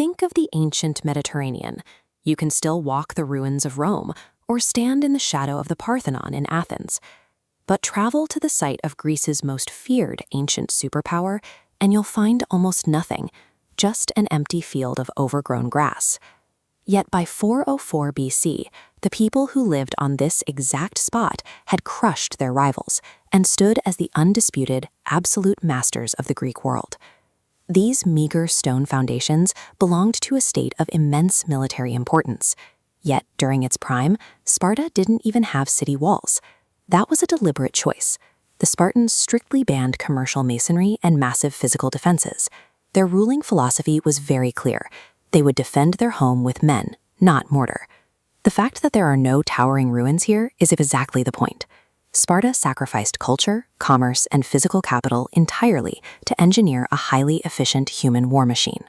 Think of the ancient Mediterranean. You can still walk the ruins of Rome or stand in the shadow of the Parthenon in Athens. But travel to the site of Greece's most feared ancient superpower, and you'll find almost nothing, just an empty field of overgrown grass. Yet by 404 BC, the people who lived on this exact spot had crushed their rivals and stood as the undisputed, absolute masters of the Greek world. These meager stone foundations belonged to a state of immense military importance. Yet, during its prime, Sparta didn't even have city walls. That was a deliberate choice. The Spartans strictly banned commercial masonry and massive physical defenses. Their ruling philosophy was very clear. They would defend their home with men, not mortar. The fact that there are no towering ruins here is exactly the point. Sparta sacrificed culture, commerce, and physical capital entirely to engineer a highly efficient human war machine.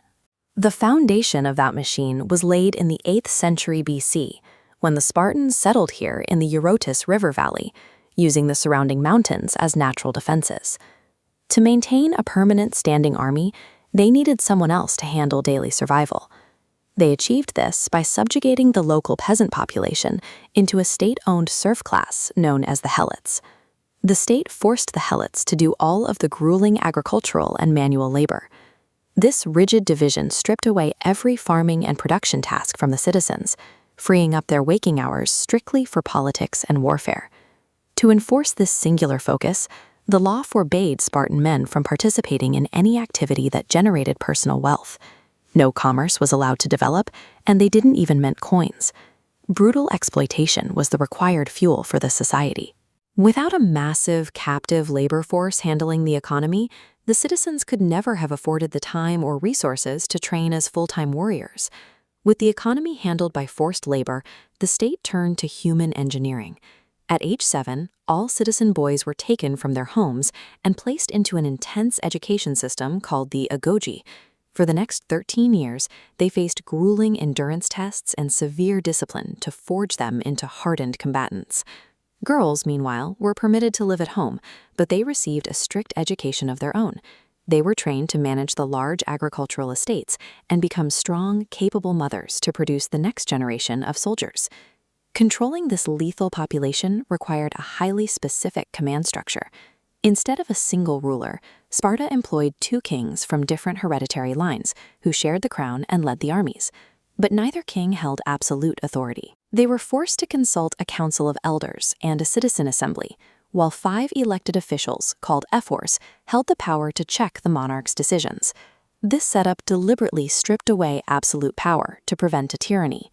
The foundation of that machine was laid in the 8th century BC, when the Spartans settled here in the Eurotas River Valley, using the surrounding mountains as natural defenses. To maintain a permanent standing army, they needed someone else to handle daily survival. They achieved this by subjugating the local peasant population into a state-owned serf class known as the helots. The state forced the helots to do all of the grueling agricultural and manual labor. This rigid division stripped away every farming and production task from the citizens, freeing up their waking hours strictly for politics and warfare. To enforce this singular focus, the law forbade Spartan men from participating in any activity that generated personal wealth. No commerce was allowed to develop, and they didn't even mint coins. Brutal exploitation was the required fuel for the society. Without a massive, captive labor force handling the economy, the citizens could never have afforded the time or resources to train as full-time warriors. With the economy handled by forced labor, the state turned to human engineering. At age 7, all citizen boys were taken from their homes and placed into an intense education system called the agoge. For the next 13 years, they faced grueling endurance tests and severe discipline to forge them into hardened combatants. Girls, meanwhile, were permitted to live at home, but they received a strict education of their own. They were trained to manage the large agricultural estates and become strong, capable mothers to produce the next generation of soldiers. Controlling this lethal population required a highly specific command structure. Instead of a single ruler, Sparta employed 2 kings from different hereditary lines who shared the crown and led the armies. But neither king held absolute authority. They were forced to consult a council of elders and a citizen assembly, while 5 elected officials, called ephors, held the power to check the monarch's decisions. This setup deliberately stripped away absolute power to prevent a tyranny.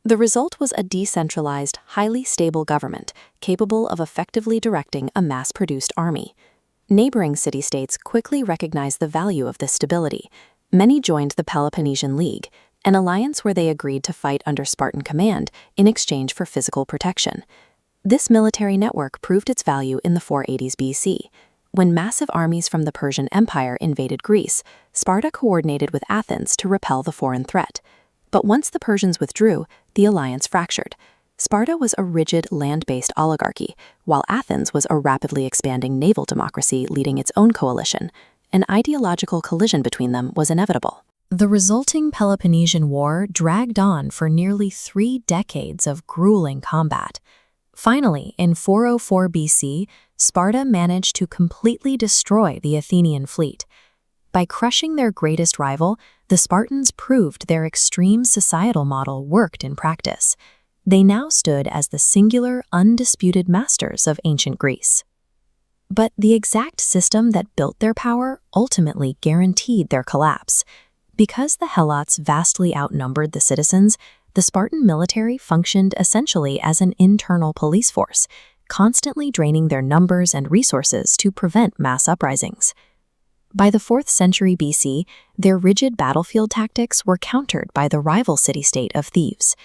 The result was a decentralized, highly stable government capable of effectively directing a mass-produced army. Neighboring city-states quickly recognized the value of this stability. Many joined the Peloponnesian League, an alliance where they agreed to fight under Spartan command in exchange for physical protection. This military network proved its value in the 480s BC. When massive armies from the Persian Empire invaded Greece, Sparta coordinated with Athens to repel the foreign threat. But once the Persians withdrew, the alliance fractured. Sparta was a rigid land-based oligarchy, while Athens was a rapidly expanding naval democracy leading its own coalition. An ideological collision between them was inevitable. The resulting Peloponnesian War dragged on for nearly 3 decades of grueling combat. Finally, in 404 BC, Sparta managed to completely destroy the Athenian fleet. By crushing their greatest rival, the Spartans proved their extreme societal model worked in practice. They now stood as the singular, undisputed masters of ancient Greece. But the exact system that built their power ultimately guaranteed their collapse. Because the helots vastly outnumbered the citizens, the Spartan military functioned essentially as an internal police force, constantly draining their numbers and resources to prevent mass uprisings. By the 4th century BC, their rigid battlefield tactics were countered by the rival city-state of Thebes.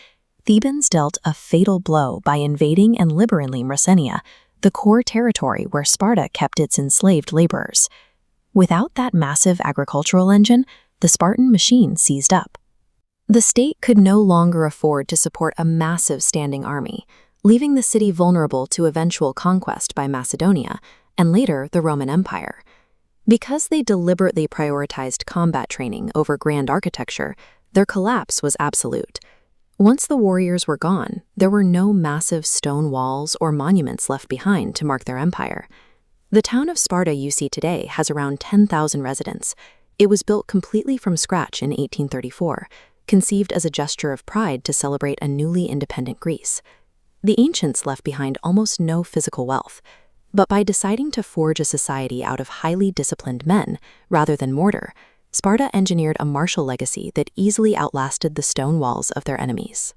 Thebans dealt a fatal blow by invading and liberating Messenia, the core territory where Sparta kept its enslaved laborers. Without that massive agricultural engine, the Spartan machine seized up. The state could no longer afford to support a massive standing army, leaving the city vulnerable to eventual conquest by Macedonia and later the Roman Empire. Because they deliberately prioritized combat training over grand architecture, Their collapse was absolute. Once the warriors were gone, there were no massive stone walls or monuments left behind to mark their empire. The town of Sparta you see today has around 10,000 residents. It was built completely from scratch in 1834, conceived as a gesture of pride to celebrate a newly independent Greece. The ancients left behind almost no physical wealth, but by deciding to forge a society out of highly disciplined men rather than mortar, Sparta engineered a martial legacy that easily outlasted the stone walls of their enemies.